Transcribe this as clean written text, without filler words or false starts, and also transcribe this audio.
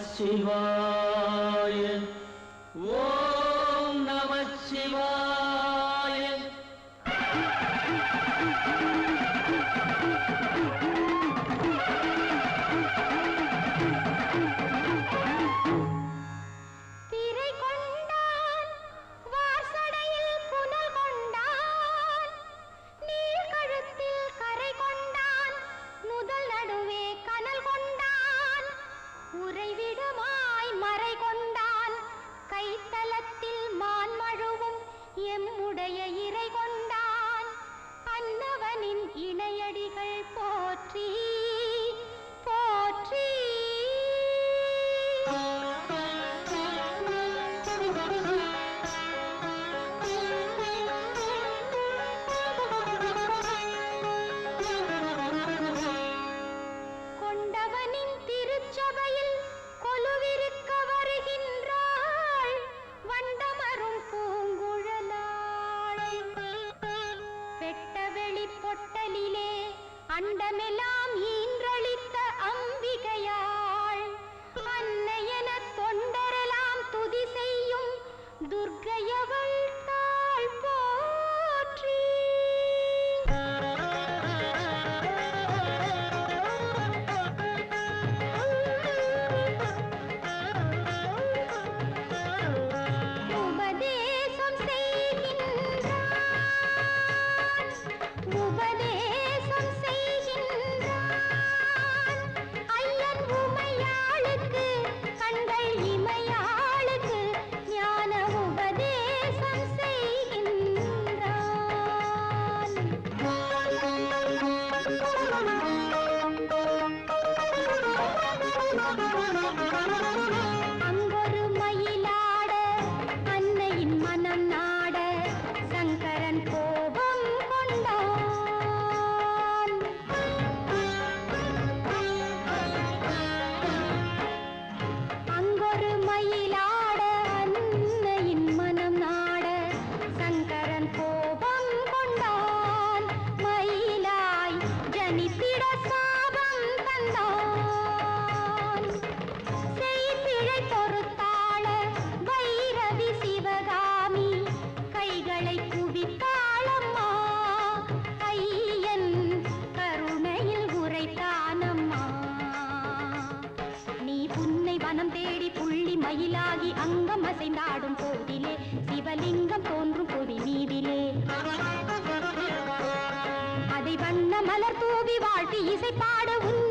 சிவாய ஓம் நம சிவாய. எம்முடைய இறை கொண்டான் அன்னவனின் இணையடிகள் போற்றி போற்றி. கொண்டவனின் திருச்சபையில் கொலுவிருக்க வருகின்றாள் வண்டமரும் பூங்குழலாள். வெட்டவெளி பொட்டலிலே அண்டமெல்லாம் ஈன்றளித்த அம்பிகையாள். அன்னையென தொண்டரெல்லாம் துதி செய்யும் துர்க்கையவள் தாள் போற்றி. அங்கொரு மயிலாட அன்னையின் மனம் நாட சங்கரன் கோபம் கொண்டான். அங்கொரு மயிலாட அன்னையின் மனம் நாட சங்கரன் கோபம் கொண்டான். மயிலாய் ஜனித்திட சாபம் தந்தான். கைகளை குவித்தாளம்மா ஐயன் கருணையில் உரைத்தானம்மா. நீ புன்னை வனம் தேடி புள்ளி மயிலாகி அங்கம் அசைந்தாடும் போதிலே சிவலிங்கம் தோன்றும் பொதி மீதிலே அதை வண்ண மலர் தூவி வாழ்த்தி இசைப்பாட உன்